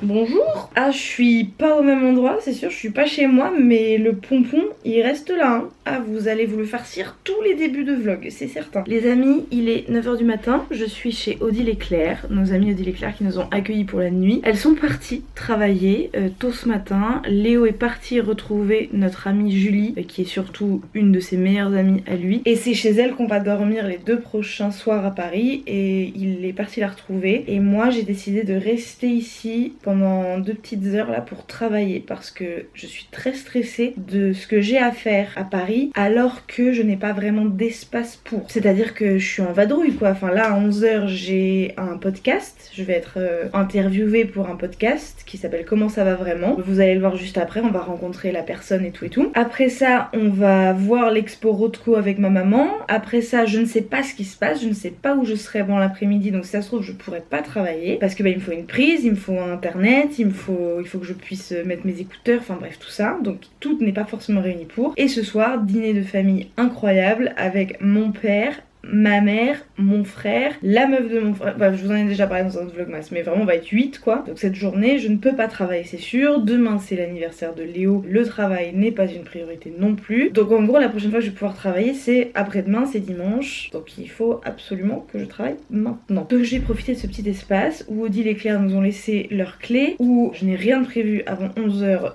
Bonjour. Ah, je suis pas au même endroit, c'est sûr, je suis pas chez moi, mais le pompon, il reste là. Hein. Ah, vous allez vous le farcir tous les débuts de vlog, c'est certain. Les amis, il est 9h du matin, je suis chez Odile et Claire, nos amis Odile et Claire qui nous ont accueillis pour la nuit. Elles sont parties travailler tôt ce matin. Léo est parti retrouver notre amie Julie, qui est surtout une de ses meilleures amies à lui. Et c'est chez elle qu'on va dormir les 2 prochains soirs à Paris, et il est parti la retrouver. Et moi, j'ai décidé de rester ici pendant 2 petites heures là pour travailler parce que je suis très stressée de ce que j'ai à faire à Paris alors que je n'ai pas vraiment d'espace pour. C'est-à-dire que je suis en vadrouille quoi. Enfin là à 11h j'ai un podcast, je vais être interviewée pour un podcast qui s'appelle Comment ça va vraiment. Vous allez le voir juste après, on va rencontrer la personne et tout et tout. Après ça on va voir l'expo Rothko avec ma maman. Après ça je ne sais pas ce qui se passe, je ne sais pas où je serai avant l'après-midi donc si ça se trouve je pourrais pas travailler parce que il me faut une prise, il me faut un internet, il faut que je puisse mettre mes écouteurs, enfin bref tout ça, donc tout n'est pas forcément réuni pour. Et ce soir, dîner de famille incroyable avec mon père, ma mère, mon frère, la meuf de mon frère, enfin, je vous en ai déjà parlé dans un vlogmas, mais vraiment on va être 8 quoi. Donc cette journée je ne peux pas travailler c'est sûr, demain c'est l'anniversaire de Léo, le travail n'est pas une priorité non plus. Donc en gros la prochaine fois que je vais pouvoir travailler c'est après-demain, c'est dimanche, donc il faut absolument que je travaille maintenant. Donc j'ai profité de ce petit espace où Odile et Claire nous ont laissé leurs clés, où je n'ai rien de prévu avant 11h,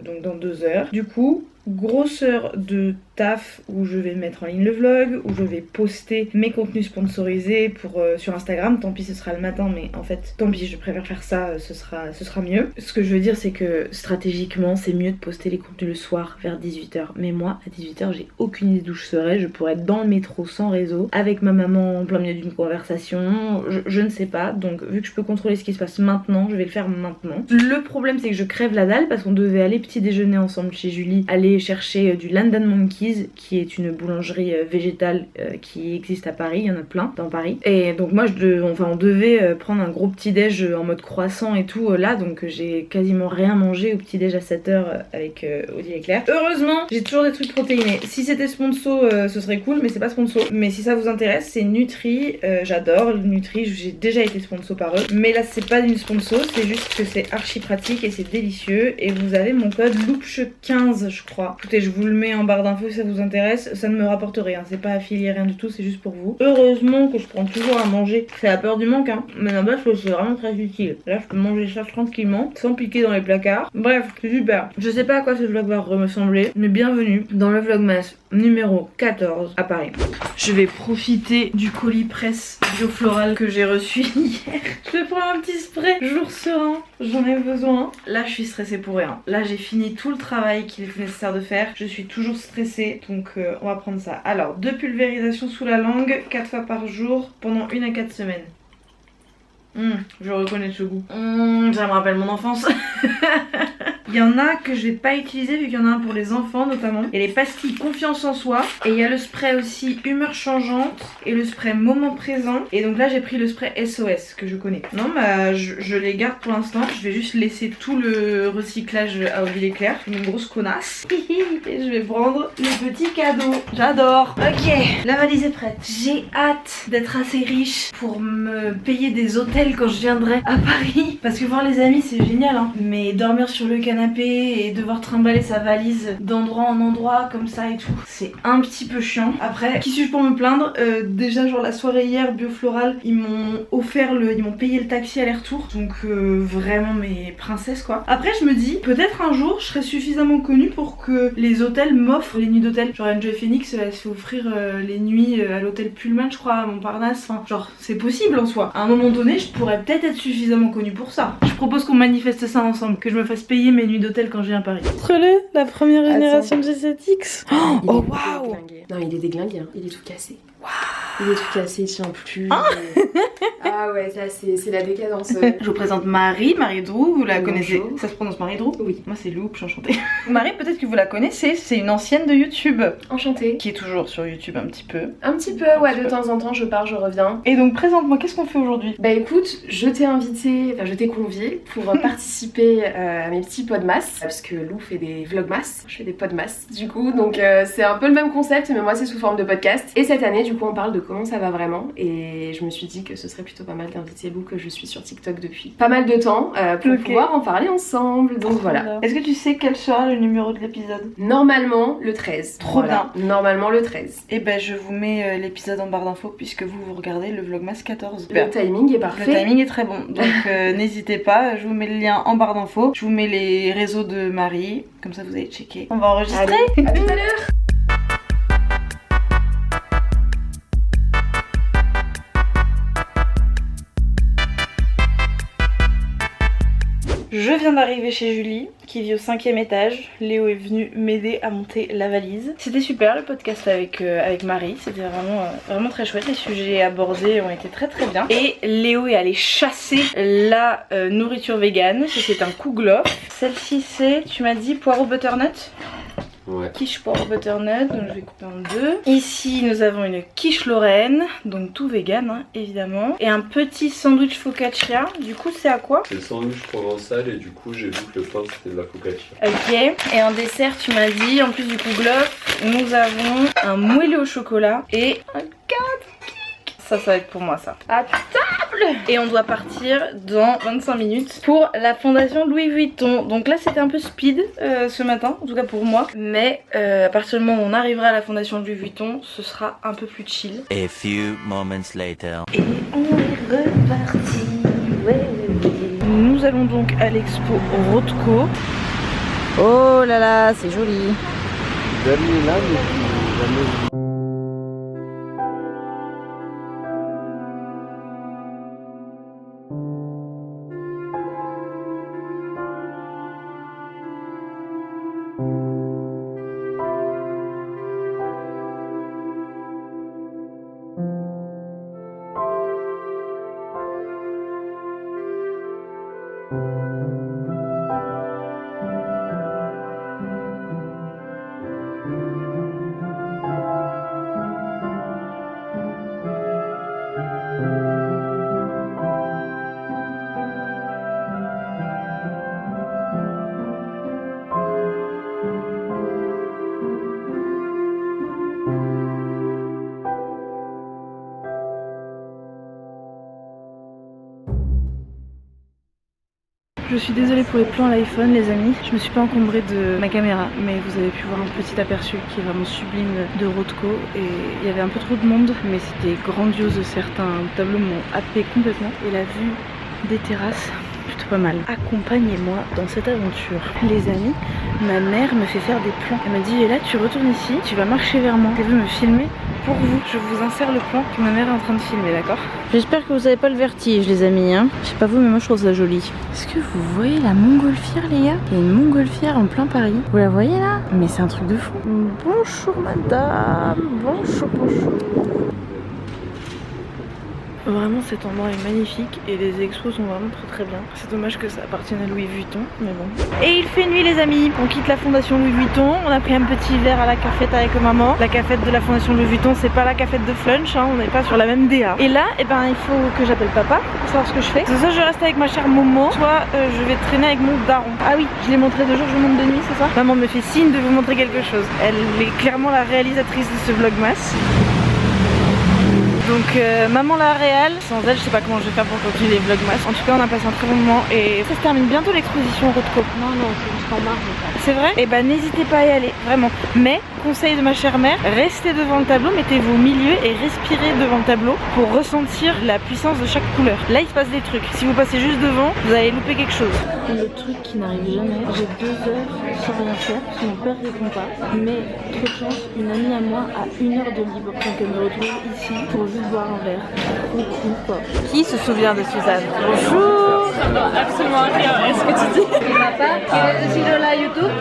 donc dans 2 heures. Du coup, grosse heure de taf où je vais mettre en ligne le vlog, où je vais poster mes contenus sponsorisés pour, sur Instagram. Tant pis ce sera le matin mais en fait tant pis je préfère faire ça, ce sera mieux. Ce que je veux dire c'est que stratégiquement c'est mieux de poster les contenus le soir vers 18h. Mais moi à 18h j'ai aucune idée d'où je serai, je pourrais être dans le métro sans réseau, avec ma maman en plein milieu d'une conversation, je ne sais pas. Donc vu que je peux contrôler ce qui se passe maintenant, je vais le faire maintenant. Le problème c'est que je crève la dalle parce qu'on devait aller petit déjeuner ensemble chez Julie, aller chercher du London Monkeys qui est une boulangerie végétale qui existe à Paris, il y en a plein dans Paris. Et donc moi on devait prendre un gros petit déj en mode croissant et tout là, donc j'ai quasiment rien mangé au petit déj à 7h avec Odile et Claire. Heureusement j'ai toujours des trucs protéinés. Si c'était sponsor ce serait cool mais c'est pas sponsor. Mais si ça vous intéresse c'est Nutri, j'adore Nutri, j'ai déjà été sponsor par eux. Mais là c'est pas une sponsor, c'est juste que c'est archi pratique et c'est délicieux. Et vous avez mon code LOUPCHE15 je crois. Écoutez je vous le mets en barre d'infos si ça vous intéresse, ça ne me rapporte rien, c'est pas affilié rien du tout, c'est juste pour vous. Heureusement que je prends toujours à manger, c'est la peur du manque hein, mais n'empêche que c'est vraiment très utile. Là je peux manger ça tranquillement, sans piquer dans les placards. Bref, c'est super. Je sais pas à quoi ce vlog va ressembler, mais bienvenue dans le vlogmas numéro 14 à Paris. Je vais profiter du colis presse bio-floral que j'ai reçu hier. Je vais prendre un petit spray, jour serein, j'en ai besoin. Là je suis stressée pour rien, là j'ai fini tout le travail qu'il est nécessaire de faire, je suis toujours stressée donc on va prendre ça. Alors 2 pulvérisations sous la langue 4 fois par jour pendant 1 à 4 semaines. Je reconnais ce goût. Ça me rappelle mon enfance. Il y en a que je vais pas utiliser vu qu'il y en a un pour les enfants notamment. Il y a les pastilles confiance en soi. Et il y a le spray aussi humeur changeante. Et le spray moment présent. Et donc là j'ai pris le spray SOS que je connais. Non bah je les garde pour l'instant. Je vais juste laisser tout le recyclage à Odile et Claire. Je suis une grosse connasse. Et je vais prendre les petits cadeaux. J'adore. Ok, la valise est prête. J'ai hâte d'être assez riche pour me payer des hôtels quand je viendrai à Paris. Parce que voir les amis c'est génial hein. Mais dormir sur le canapé et devoir trimballer sa valise d'endroit en endroit comme ça et tout, c'est un petit peu chiant. Après, qui suis-je pour me plaindre? Déjà genre la soirée hier, Biofloral, ils m'ont payé le taxi aller-retour. Donc vraiment mes princesses quoi. Après je me dis, peut-être un jour je serai suffisamment connue pour que les hôtels m'offrent les nuits d'hôtel. Genre Enjoy Phoenix, elle se fait offrir les nuits à l'hôtel Pullman je crois, à Montparnasse. Enfin genre c'est possible en soi. À un moment donné je pourrais peut-être être suffisamment connue pour ça. Je propose qu'on manifeste ça ensemble, que je me fasse payer mes nuits d'hôtel quand je viens à Paris. Montre-le, la première génération de G7X. Oh waouh. Non il est déglingué hein. Il est tout cassé. Waouh. Il est tout cassé, il tient plus. Ah ouais, ça c'est la décadence. Je vous présente Marie Drew, vous la Bonjour. connaissez? Ça se prononce Marie Drew? Oui. Moi c'est Lou, je suis enchantée. Marie, peut-être que vous la connaissez, c'est une ancienne de YouTube. Enchantée. Qui est toujours sur YouTube un petit peu. Un petit peu, ouais, de temps en temps je pars, je reviens. Et donc présente-moi, qu'est-ce qu'on fait aujourd'hui? Bah écoute, je t'ai convié pour participer à mes petits podmas. Parce que Lou fait des vlogmas, je fais des podmas du coup. Donc c'est un peu le même concept, mais moi c'est sous forme de podcast. Et cette année du coup on parle de comment ça va vraiment. Et je me suis dit que ce serait plutôt pas mal d'inviter Lou, que je suis sur TikTok depuis pas mal de temps, pour pouvoir en parler ensemble. Donc voilà. Est-ce que tu sais quel sera le numéro de l'épisode? Normalement le 13. Trop bien. Normalement le 13. Et ben je vous mets l'épisode en barre d'infos puisque vous regardez le Vlogmas 14. Le timing est parfait. Le timing est très bon. Donc n'hésitez pas, je vous mets le lien en barre d'infos. Je vous mets les réseaux de Marie. Comme ça vous allez checker. On va enregistrer. Allez, à tout à l'heure. Je viens d'arriver chez Julie, qui vit au 5e étage. Léo est venu m'aider à monter la valise. C'était super le podcast avec Marie, c'était vraiment très chouette. Les sujets abordés ont été très bien. Et Léo est allé chasser la nourriture végane. C'est un Kouglof. Celle-ci c'est, tu m'as dit, poireau butternut. Ouais. Quiche poireau butternut, donc je vais couper en deux. Ici nous avons une quiche lorraine, donc tout vegan hein, évidemment. Et un petit sandwich focaccia, du coup c'est à quoi? C'est le sandwich provençal et du coup j'ai vu que le pain c'était de la focaccia. Ok, et en dessert tu m'as dit, en plus du Kouglof, nous avons un moelleux au chocolat et un cupcake. Ça va être pour moi ça. À table. Et on doit partir dans 25 minutes pour la fondation Louis Vuitton. Donc là c'était un peu speed ce matin, en tout cas pour moi. Mais à partir du moment où on arrivera à la fondation Louis Vuitton, ce sera un peu plus chill. A few moments later. Et on est reparti. Ouais. Nous allons donc à l'expo Rothko. Oh là là, c'est joli. Jamais là, mais jamais. Je suis désolée pour les plans à l'iPhone les amis, je me suis pas encombrée de ma caméra mais vous avez pu voir un petit aperçu qui est vraiment sublime de Rothko et il y avait un peu trop de monde mais c'était grandiose, certains tableaux m'ont happé complètement et la vue des terrasses plutôt pas mal. Accompagnez-moi dans cette aventure. Les amis, ma mère me fait faire des plans. Elle m'a dit et là tu retournes ici, tu vas marcher vers moi, elle veut me filmer pour vous. Je vous insère le plan que ma mère est en train de filmer, d'accord? J'espère que vous avez pas le vertige les amis hein. Je sais pas vous mais moi je trouve ça joli. Est-ce que vous voyez la montgolfière les gars? Il y a une montgolfière en plein Paris. Vous la voyez là? Mais c'est un truc de fou. Bonjour madame. Bonjour. Vraiment cet endroit est magnifique et les expos sont vraiment très bien. C'est dommage que ça appartienne à Louis Vuitton, mais bon. Et il fait nuit les amis, on quitte la fondation Louis Vuitton, on a pris un petit verre à la cafette avec maman. La cafette de la fondation Louis Vuitton c'est pas la cafette de Flunch, hein, on n'est pas sur la même DA. Et là, eh ben, il faut que j'appelle papa pour savoir ce que je fais. Soit je reste avec ma chère Momo, soit je vais traîner avec mon daron. Ah oui, je l'ai montré de jour, je vous montre de nuit, c'est ça? Maman me fait signe de vous montrer quelque chose. Elle est clairement la réalisatrice de ce vlogmas. Donc maman la réal, sans elle je sais pas comment je vais faire pour continuer les vlogmas. En tout cas on a passé un très bon moment et ça se termine bientôt l'exposition Rothko. Non, je t'en marre. C'est vrai? Et bah n'hésitez pas à y aller, vraiment. Mais, conseil de ma chère mère, restez devant le tableau, mettez-vous au milieu et respirez devant le tableau pour ressentir la puissance de chaque couleur. Là il se passe des trucs, si vous passez juste devant, vous allez louper quelque chose. Le truc qui n'arrive jamais, j'ai 2 heures sans rien faire, parce que mon père répond pas. Mais, trop de chance, une amie à moi a 1 heure de libre, donc elle me retrouve ici pour juste boire un verre. Trop cool quoi. Qui se souvient de Suzanne? Bonjour. Absolument rien. Est-ce que tu dis? Papa, tu es aussi de la YouTube?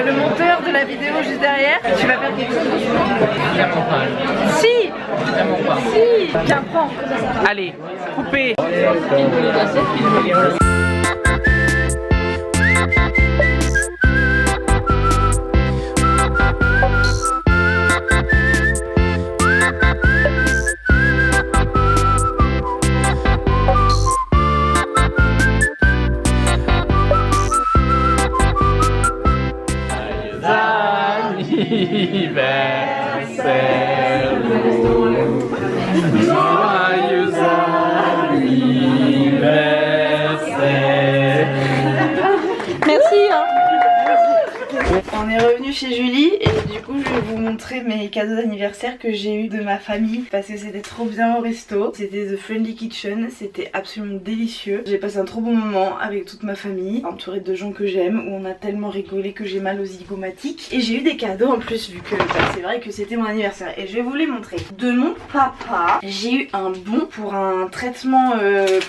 Le monteur de la vidéo juste derrière, tu vas faire quelque chose. Si. Si. Tiens, prends. Allez, coupez. bienvenue chez Julie et du coup je vais vous montrer mes cadeaux d'anniversaire que j'ai eu de ma famille parce que c'était trop bien au resto. C'était The Friendly Kitchen, c'était absolument délicieux. J'ai passé un trop bon moment avec toute ma famille, entourée de gens que j'aime, où on a tellement rigolé que j'ai mal aux zygomatiques. Et j'ai eu des cadeaux en plus vu que c'est vrai que c'était mon anniversaire et je vais vous les montrer. De mon papa, j'ai eu un bon pour un traitement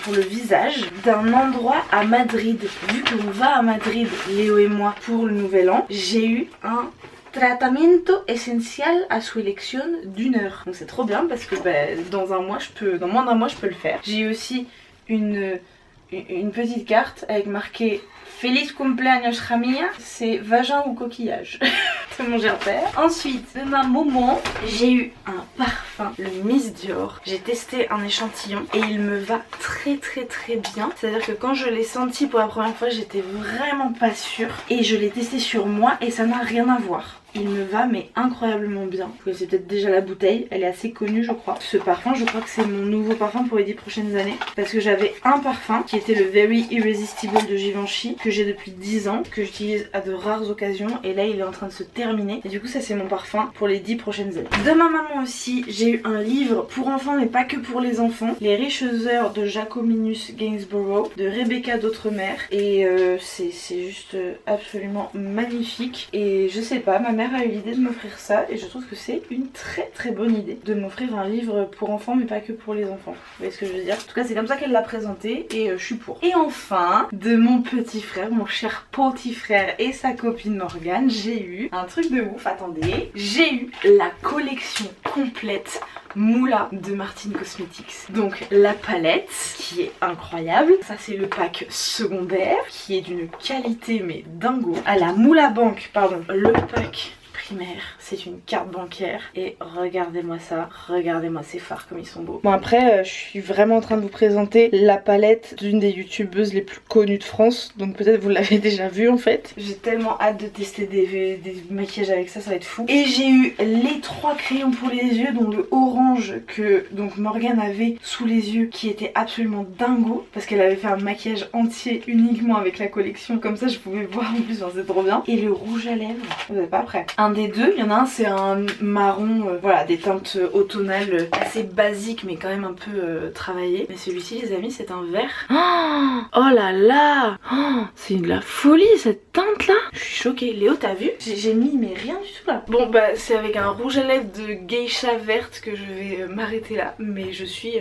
pour le visage d'un endroit à Madrid. Vu qu'on va à Madrid, Léo et moi, pour le nouvel an, j'ai eu un tratamiento essentiel à su elección d'1 heure. Donc c'est trop bien parce que dans moins d'un mois je peux le faire. J'ai eu aussi une petite carte avec marqué Feliz cumpleaños Jamia, c'est vagin ou coquillage de mon père. Ensuite, de ma maman, j'ai eu un parfum, le Miss Dior. J'ai testé un échantillon et il me va très bien. C'est-à-dire que quand je l'ai senti pour la première fois, j'étais vraiment pas sûre. Et je l'ai testé sur moi et ça n'a rien à voir. Il me va mais incroyablement bien. Vous connaissez peut-être déjà la bouteille, elle est assez connue je crois. Ce parfum, je crois que c'est mon nouveau parfum pour les 10 prochaines années. Parce que j'avais un parfum qui était le Very Irresistible de Givenchy, que j'ai depuis 10 ans, que j'utilise à de rares occasions. Et là il est en train de se terminer. Et du coup ça c'est mon parfum pour les 10 prochaines années. De ma maman aussi, j'ai eu un livre pour enfants mais pas que pour les enfants. Les riches heures de Jacominus Gainsborough, de Rebecca d'Outremer. Et c'est juste absolument magnifique. Et je sais pas, ma mère a eu l'idée de m'offrir ça et je trouve que c'est une très bonne idée de m'offrir un livre pour enfants mais pas que pour les enfants. Vous voyez ce que je veux dire? En tout cas c'est comme ça qu'elle l'a présenté et je suis pour. Et enfin de mon petit frère, mon cher petit frère et sa copine Morgane, j'ai eu un truc de ouf, attendez, j'ai eu la collection complète Moula de Martine Cosmetics. Donc la palette qui est incroyable, ça c'est le pack secondaire qui est d'une qualité mais dingo. À la Moula Bank, pardon, le pack primaire, c'est une carte bancaire et regardez-moi ça, regardez-moi ces fards comme ils sont beaux. Bon après je suis vraiment en train de vous présenter la palette d'une des youtubeuses les plus connues de France, donc peut-être vous l'avez déjà vue en fait. J'ai tellement hâte de tester des maquillages avec ça, ça va être fou. Et j'ai eu les 3 crayons pour les yeux, dont le orange que donc Morgane avait sous les yeux qui était absolument dingo parce qu'elle avait fait un maquillage entier uniquement avec la collection, comme ça je pouvais voir en plus, c'est trop bien. Et le rouge à lèvres, vous n'êtes pas prêts. Un des deux, il y en a un c'est un marron, voilà, des teintes automnales assez basiques mais quand même un peu travaillées. Mais celui-ci les amis c'est un vert. Oh là là, oh, c'est de la folie cette teinte là. Je suis choquée. Léo t'as vu? J'ai mis mais rien du tout là. Bon bah c'est avec un rouge à lèvres de geisha verte que je vais m'arrêter là. Mais je suis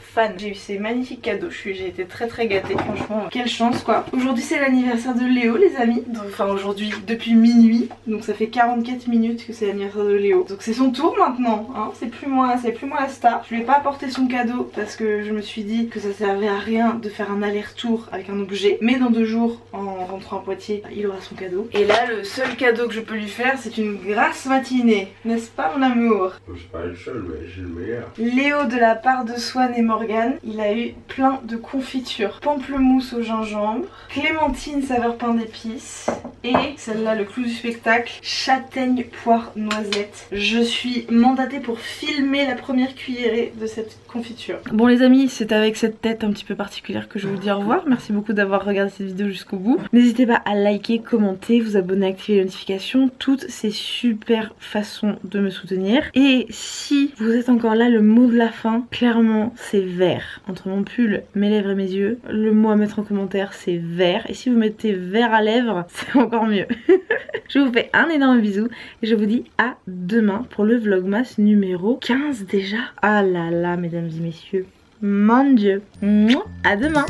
fan. J'ai eu ces magnifiques cadeaux, j'ai été très gâtée, franchement quelle chance quoi. Aujourd'hui c'est l'anniversaire de Léo les amis, enfin aujourd'hui depuis minuit, donc ça fait 44 minutes que c'est l'anniversaire de Léo, donc c'est son tour maintenant hein. C'est plus moi la star. Je lui ai pas apporté son cadeau parce que je me suis dit que ça servait à rien de faire un aller-retour avec un objet, mais dans 2 jours en rentrant à Poitiers il aura son cadeau. Et là le seul cadeau que je peux lui faire c'est une grasse matinée, n'est-ce pas mon amour? C'est pas le seul mais j'ai le meilleur. Léo de la part de Swan et Morgane, il a eu plein de confitures. Pamplemousse au gingembre, clémentine saveur pain d'épices et celle-là le clou du spectacle, châtaigne poire noisette. Je suis mandatée pour filmer la première cuillerée de cette confiture. Bon les amis, c'est avec cette tête un petit peu particulière que je vous dis au revoir. Merci beaucoup d'avoir regardé cette vidéo jusqu'au bout. N'hésitez pas à liker, commenter, vous abonner, activer les notifications, toutes ces super façons de me soutenir. Et si vous êtes encore là, le mot de la fin, clairement c'est vert. Entre mon pull, mes lèvres et mes yeux, le mot à mettre en commentaire c'est vert. Et si vous mettez vert à lèvres, c'est encore mieux. Je vous fais un énorme bisou et je vous dis à demain pour le vlogmas numéro 15 déjà. Ah là là mesdames et messieurs, mon dieu. À demain.